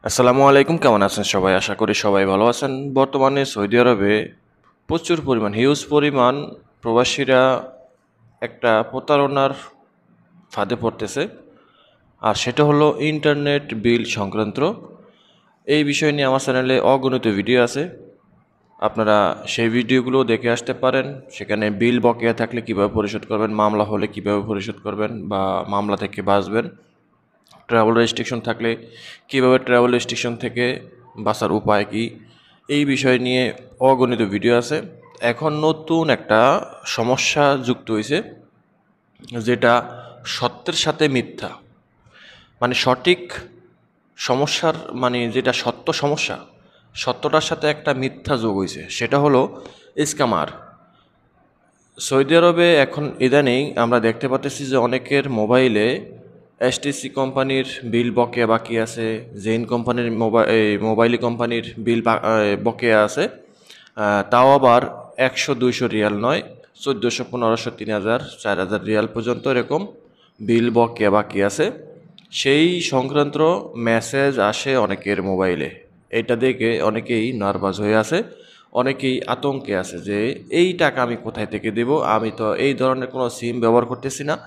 আসসালামু আলাইকুম, কেমন আছেন সবাই? আশা করি সবাই ভালো আছেন। বর্তমানে সৌদি আরবে প্রচুর পরিমাণ হিউজ পরিমাণ প্রবাসীরা একটা প্রতারণার ফাঁদে পড়তেছে। আর সেটা হলো ইন্টারনেট বিল সংক্রান্ত। এই বিষয় নিয়ে আমার চ্যানেলে অগণিত ভিডিও আছে, আপনারা সেই ভিডিওগুলো দেখে আসতে পারেন। সেখানে বিল বকেয়া থাকলে কীভাবে পরিশোধ করবেন, মামলা হলে কীভাবে পরিশোধ করবেন বা মামলা থেকে বাঁচবেন, ট্রাভেল রেস্ট্রিকশন থাকলে কীভাবে ট্রাভেল রেস্ট্রিকশন থেকে বাঁচার উপায় কী, এই বিষয় নিয়ে অগণিত ভিডিও আছে। এখন নতুন একটা সমস্যা যুক্ত হয়েছে, যেটা সত্যের সাথে মিথ্যা, মানে সঠিক সমস্যার মানে যেটা সত্য সমস্যা, সত্যটার সাথে একটা মিথ্যা যোগ হয়েছে। সেটা হলো স্ক্যামার। সৌদি আরবে এখন ইদানিং আমরা দেখতে পাচ্ছি যে অনেকের মোবাইলে এসটিসি কোম্পানির বিল বকেয়া বাকি আছে, জেইন কোম্পানির মোবাইল কোম্পানির বিল বকেয়া আছে। তাও আবার 100-200 রিয়াল নয়, 1400, 1500, 3000, 4000 রিয়াল পর্যন্ত এরকম বিল বকেয়া বাকি আছে। সেই সংক্রান্ত মেসেজ আসে অনেকের মোবাইলে। এটা দেখে অনেকেই নার্ভাস হয়ে আছে, অনেকেই আতঙ্কে আছে যে এই টাকা আমি কোথায় থেকে দেব, আমি তো এই ধরনের কোনো সিম ব্যবহার করতেছি না,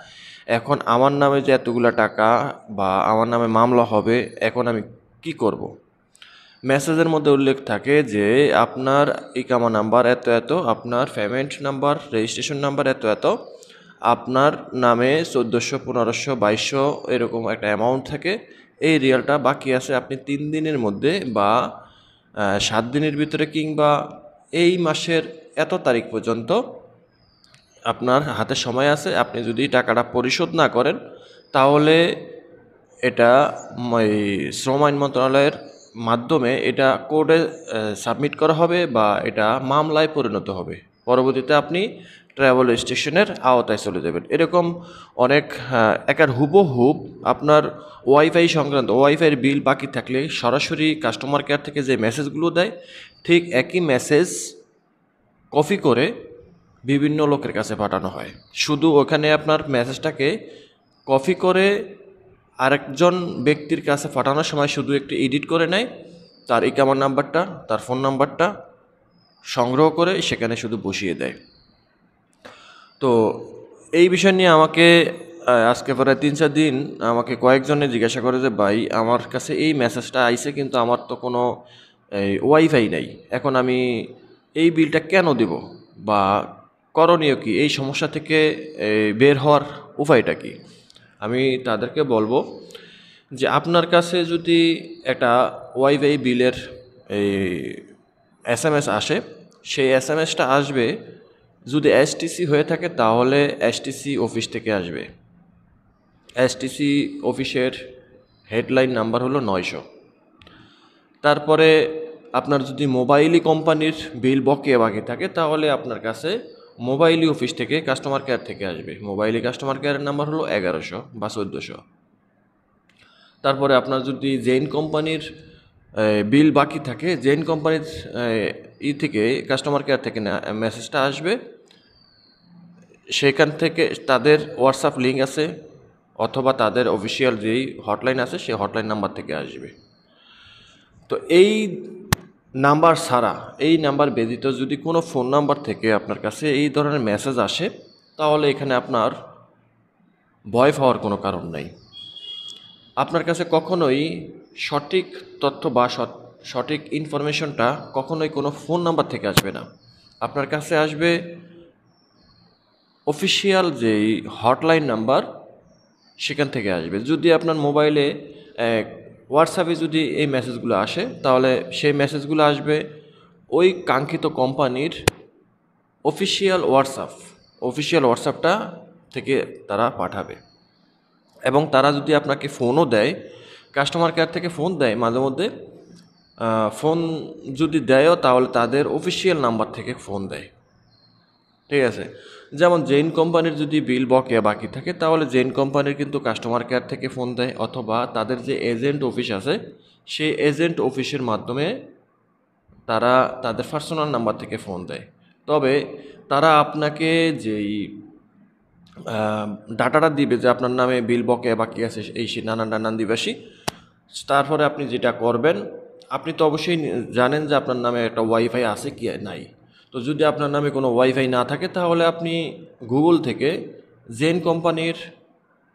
এখন আমার নামে যে এতগুলো টাকা বা আমার নামে মামলা হবে, এখন আমি কি করব। মেসেজের মধ্যে উল্লেখ থাকে যে আপনার ইকামা নাম্বার এত এত, আপনার পেমেন্ট নাম্বার, রেজিস্ট্রেশন নাম্বার এত এত, আপনার নামে 1400, 1500, 2200 এরকম একটা অ্যামাউন্ট থাকে। এই রিয়ালটা বাকি আছে, আপনি 3 দিনের মধ্যে বা 7 দিনের ভিতরে কিংবা এই মাসের এত তারিখ পর্যন্ত আপনার হাতে সময় আছে। আপনি যদি টাকাটা পরিশোধ না করেন তাহলে এটা এই শ্রম আইন মন্ত্রণালয়ের মাধ্যমে এটা কোর্টে সাবমিট করা হবে বা এটা মামলায় পরিণত হবে। পরবর্তীতে আপনি ট্রাভেল রেস্ট্রিকশনের আওতায় চলে যাবেন। এরকম অনেক একার হুবহুব আপনার ওয়াইফাই সংক্রান্ত, ওয়াইফাইয়ের বিল বাকি থাকলে সরাসরি কাস্টমার কেয়ার থেকে যে মেসেজগুলো দেয়, ঠিক একই মেসেজ কপি করে বিভিন্ন লোকের কাছে পাঠানো হয়। শুধু ওখানে আপনার মেসেজটাকে কপি করে আরেকজন ব্যক্তির কাছে পাঠানোর সময় শুধু একটু এডিট করে নেয়, তার ইকামার নাম্বারটা, তার ফোন নাম্বারটা সংগ্রহ করে সেখানে শুধু বসিয়ে দেয়। তো এই বিষয় নিয়ে আমাকে আজকে প্রায় 3-4 দিন আমাকে কয়েকজনে জিজ্ঞাসা করে যে ভাই, আমার কাছে এই মেসেজটা আইছে কিন্তু আমার তো কোনো ওয়াইফাই নাই, এখন আমি এই বিলটা কেন দেব বা করণীয় কি, এই সমস্যা থেকে বের হওয়ার উপায়টা কি। আমি তাদেরকে বলবো যে আপনার কাছে যদি একটা ওয়াইফাই বিলের এই এসএমএস আসে, সেই এসএমএসটা আসবে যদি এসটিসি হয়ে থাকে তাহলে এসটিসি অফিস থেকে আসবে। এসটিসি অফিসের হেডলাইন নাম্বার হলো 900। তারপরে আপনার যদি মোবাইলি কোম্পানির বিল বকেয়া বাকি থাকে তাহলে আপনার কাছে মোবাইলি অফিস থেকে কাস্টমার কেয়ার থেকে আসবে। মোবাইলি কাস্টমার কেয়ারের নাম্বার হলো 1100 বা 1400। তারপরে আপনার যদি জেইন কোম্পানির বিল বাকি থাকে, জেইন কোম্পানির থেকে কাস্টমার কেয়ার থেকে মেসেজটা আসবে, সেখান থেকে তাদের হোয়াটসঅ্যাপ লিঙ্ক আছে অথবা তাদের অফিসিয়াল যেই হটলাইন আছে সেই হটলাইন নাম্বার থেকে আসবে। তো এই নাম্বার ছাড়া, এই নাম্বার ব্যতীত যদি কোনো ফোন নাম্বার থেকে আপনার কাছে এই ধরনের মেসেজ আসে তাহলে এখানে আপনার ভয় পাওয়ার কোনো কারণ নাই। আপনার কাছে কখনোই সঠিক তথ্য বা সঠিক ইনফরমেশনটা কখনোই কোনো ফোন নাম্বার থেকে আসবে না। আপনার কাছে আসবে অফিসিয়াল যেই হটলাইন নাম্বার, সেখান থেকে আসবে। যদি আপনার মোবাইলে হোয়াটসঅ্যাপে যদি এই মেসেজগুলো আসে তাহলে সেই মেসেজগুলো আসবে ওই কাঙ্ক্ষিত কোম্পানির অফিসিয়াল হোয়াটসঅ্যাপটা থেকে তারা পাঠাবে। এবং তারা যদি আপনাকে ফোনও দেয়, কাস্টমার কেয়ার থেকে ফোন দেয় মাঝে মধ্যে, ফোন যদি দেয়ও তাহলে তাদের অফিসিয়াল নাম্বার থেকে ফোন দেয়। ঠিক আছে, যেমন জেইন কোম্পানির যদি বিল বকেয়া বাকি থাকে তাহলে জেইন কোম্পানির কিন্তু কাস্টমার কেয়ার থেকে ফোন দেয় অথবা তাদের যে এজেন্ট অফিস আছে সেই এজেন্ট অফিসের মাধ্যমে তারা তাদের পার্সোনাল নাম্বার থেকে ফোন দেয়। তবে তারা আপনাকে যেই ডাটাটা দিবে যে আপনার নামে বিল বকেয়া বাকি আছে এই সে নানান নানান দিবাসী, তারপরে আপনি যেটা করবেন, আপনি তো অবশ্যই জানেন যে আপনার নামে একটা ওয়াইফাই আছে কি নাই। তো যদি আপনার নামে কোনো ওয়াইফাই না থাকে তাহলে আপনি গুগল থেকে জেন কোম্পানির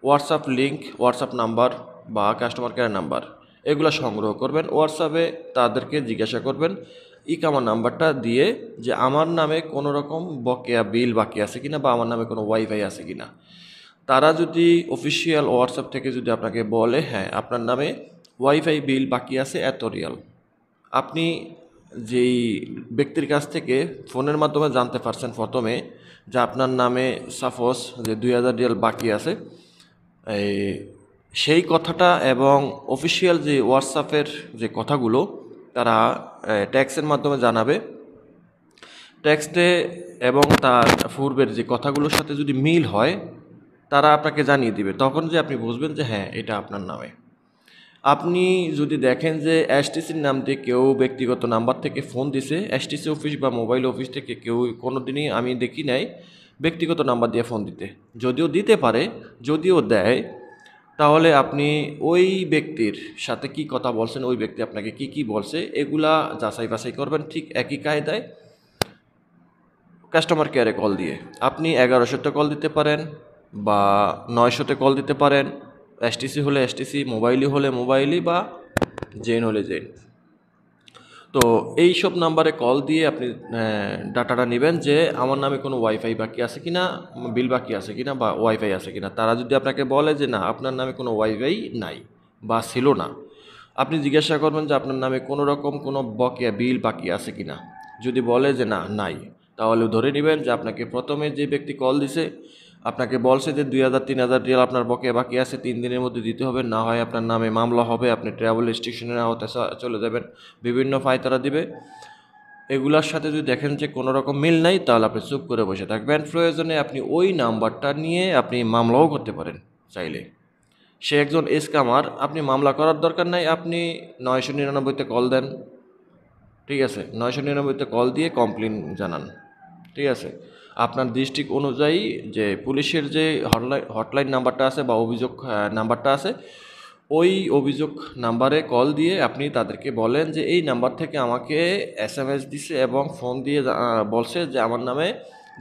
হোয়াটসঅ্যাপ লিঙ্ক, হোয়াটসঅ্যাপ নাম্বার বা কাস্টমার কেয়ার নাম্বার এগুলো সংগ্রহ করবেন। হোয়াটসঅ্যাপে তাদেরকে জিজ্ঞাসা করবেন ইকামা নাম্বারটা দিয়ে যে আমার নামে কোনো রকম বকেয়া বিল বাকি আছে কিনা বা আমার নামে কোনো ওয়াইফাই আছে কিনা। তারা যদি অফিসিয়াল হোয়াটসঅ্যাপ থেকে যদি আপনাকে বলে হ্যাঁ আপনার নামে ওয়াইফাই বিল বাকি আছে এত রিয়াল, আপনি যেই ব্যক্তির কাছ থেকে ফোনের মাধ্যমে জানতে পারছেন প্রথমে যে আপনার নামে সাপোজ যে 2000 রিয়াল বাকি আছে, এই সেই কথাটা এবং অফিসিয়াল যে হোয়াটসঅ্যাপের যে কথাগুলো তারা ট্যাক্সের মাধ্যমে জানাবে। টেক্সটে এবং তার পূর্বের যে কথাগুলোর সাথে যদি মিল হয় তারা আপনাকে জানিয়ে দিবে, তখন যে আপনি বুঝবেন যে হ্যাঁ এটা আপনার নামে। আপনি যদি দেখেন যে এসটিসির নাম দিয়ে কেউ ব্যক্তিগত নাম্বার থেকে ফোন দিছে, এসটিসি অফিস বা মোবাইল অফিস থেকে কেউ কোনো দিনই আমি দেখি নাই ব্যক্তিগত নাম্বার দিয়ে ফোন দিতে। যদিও দিতে পারে, যদিও দেয়, তাহলে আপনি ওই ব্যক্তির সাথে কি কথা বলছেন, ওই ব্যক্তি আপনাকে কি কি বলছে এগুলা যাচাই বাছাই করবেন ঠিক একই কায়দায় কাস্টমার কেয়ারে কল দিয়ে। আপনি 1100-তে কল দিতে পারেন বা 900-তে কল দিতে পারেন, এসটিসি হলে এসটিসি, মোবাইলই হলে মোবাইলই বা জেন হলে জেন। তো এই সব নাম্বারে কল দিয়ে আপনি ডাটাটা নেবেন যে আমার নামে কোনো ওয়াইফাই বাকি আছে কিনা, বিল বাকি আছে কিনা বা ওয়াইফাই আছে কিনা। তারা যদি আপনাকে বলে যে না আপনার নামে কোনো ওয়াইফাই নাই বা ছিল না, আপনি জিজ্ঞাসা করবেন যে আপনার নামে কোনো রকম কোনো বকেয়া বিল বাকি আছে কিনা। যদি বলে যে না নাই, তাহলে ধরে নেবেন যে আপনাকে প্রথমে যে ব্যক্তি কল দিছে আপনাকে বলছে যে 2000-3000 রিয়াল আপনার বকেয়া বাকি আছে, 3 দিনের মধ্যে দিতে হবে, না হয় আপনার নামে মামলা হবে, আপনি ট্রাভেল রেস্ট্রিকশনের আওতায় চলে যাবেন, বিভিন্ন ফায়তারা দিবে। এগুলার সাথে যদি দেখেন যে কোনো রকম মিল নাই তাহলে আপনি চুপ করে বসে থাকবেন। প্রয়োজনে আপনি ওই নাম্বারটা নিয়ে আপনি মামলাও করতে পারেন চাইলে। সে একজন স্ক্যামার, আপনি মামলা করার দরকার নাই, আপনি 999-তে কল দেন, ঠিক আছে, 999-তে কল দিয়ে কমপ্লেন জানান, ঠিক আছে। আপনার ডিস্ট্রিক্ট অনুযায়ী যে পুলিশের যে হটলাইন নাম্বারটা আছে বা অভিযোগ নাম্বারটা আছে, ওই অভিযোগ নাম্বারে কল দিয়ে আপনি তাদেরকে বলেন যে এই নাম্বার থেকে আমাকে এসএমএস দিছে এবং ফোন দিয়ে বলছে যে আমার নামে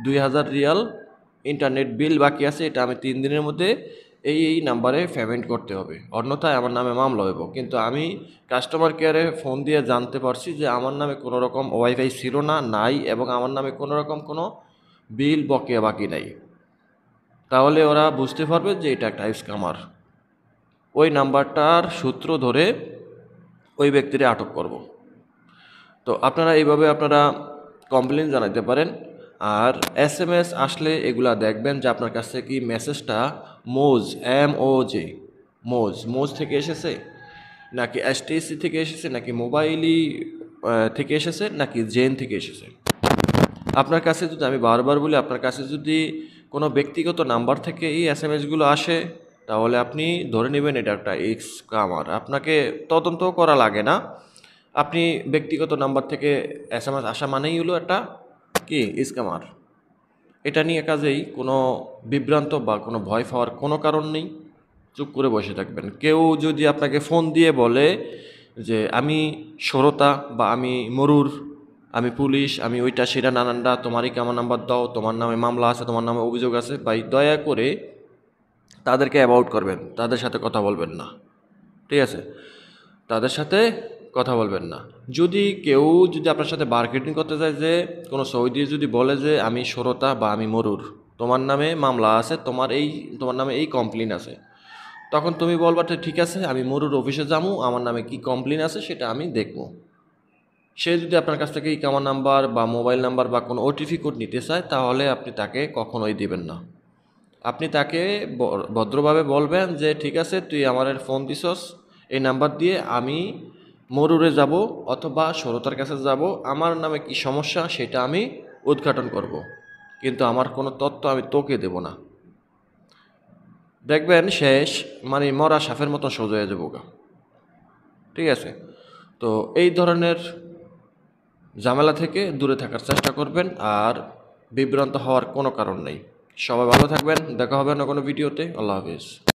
2000 রিয়াল ইন্টারনেট বিল বাকি আছে, এটা আমি 3 দিনের মধ্যে এই নাম্বারে পেমেন্ট করতে হবে, অন্যথায় আমার নামে মামলা হইব। কিন্তু আমি কাস্টমার কেয়ারে ফোন দিয়ে জানতে পারছি যে আমার নামে কোনো রকম ওয়াইফাই ছিল না, নাই, এবং আমার নামে কোনো রকম কোনো বিল বকেয়া বাকি নাই। তাহলে ওরা বুঝতে পারবে যে এটা একটা স্ক্যামার। ওই নাম্বারটার সূত্র ধরে ওই ব্যক্তিরে আটক করব। তো আপনারা এইভাবে আপনারা কমপ্লেন জানাতে পারেন। আর এসএমএস আসলে এগুলা দেখবেন যে আপনার কাছ থেকে কি মেসেজটা মোজ MOJ মোজ থেকে এসেছে, নাকি এসটিসি থেকে এসেছে, নাকি মোবাইলই থেকে এসেছে, নাকি জেন থেকে এসেছে। আপনার কাছে যদি, আমি বারবার বলি, আপনার কাছে যদি কোনো ব্যক্তিগত নাম্বার থেকে এই এসএমএসগুলো আসে তাহলে আপনি ধরে নেবেন এটা একটা স্ক্যামার। আপনাকে তদন্ত করা লাগে না, আপনি ব্যক্তিগত নাম্বার থেকে এসএমএস আসা মানেই হলো একটা কি স্ক্যামার। এটা নিয়ে কাজেই কোনো বিভ্রান্ত বা কোনো ভয় পাওয়ার কোনো কারণ নেই, চুপ করে বসে থাকবেন। কেউ যদি আপনাকে ফোন দিয়ে বলে যে আমি সরতা বা আমি মরুর, আমি পুলিশ, আমি ওইটা সেটা নানানটা, তোমারই কেমন নাম্বার দাও, তোমার নামে মামলা আছে, তোমার নামে অভিযোগ আছে, ভাই দয়া করে তাদেরকে অ্যাভয়েড করবেন, তাদের সাথে কথা বলবেন না, ঠিক আছে, তাদের সাথে কথা বলবেন না। যদি কেউ যদি আপনার সাথে মার্কেটিং করতে চায়, যে কোনো সৌদি যদি বলে যে আমি সরতা বা আমি মরুর, তোমার নামে মামলা আছে, তোমার নামে এই কমপ্লেন আছে, তখন তুমি বলবা ঠিক আছে আমি মরুর অফিসে যাবো, আমার নামে কি কমপ্লেন আছে সেটা আমি দেখব। সে যদি আপনার কাছ থেকে ইকামা নাম্বার বা মোবাইল নাম্বার বা কোনো ওটিপি কোড নিতে চায় তাহলে আপনি তাকে কখনোই দিবেন না। আপনি তাকে ভদ্রভাবে বলবেন যে ঠিক আছে তুই আমার ফোন দিছস এই নাম্বার দিয়ে, আমি মরুরে যাব অথবা সরতার কাছে যাব, আমার নামে কি সমস্যা সেটা আমি উদ্ঘাটন করব, কিন্তু আমার কোনো তথ্য আমি তোকে দেব না। দেখবেন শেষ মানে মরা সাপের মতো সোজা হয়ে যাবো গা, ঠিক আছে। তো এই ধরনের ঝামেলা থেকে দূরে থাকার চেষ্টা করবেন, আর বিভ্রান্ত হওয়ার কোনো কারণ নেই। সবাই ভালো থাকবেন, দেখা হবে না কোনো ভিডিওতে। আল্লাহ হাফিজ।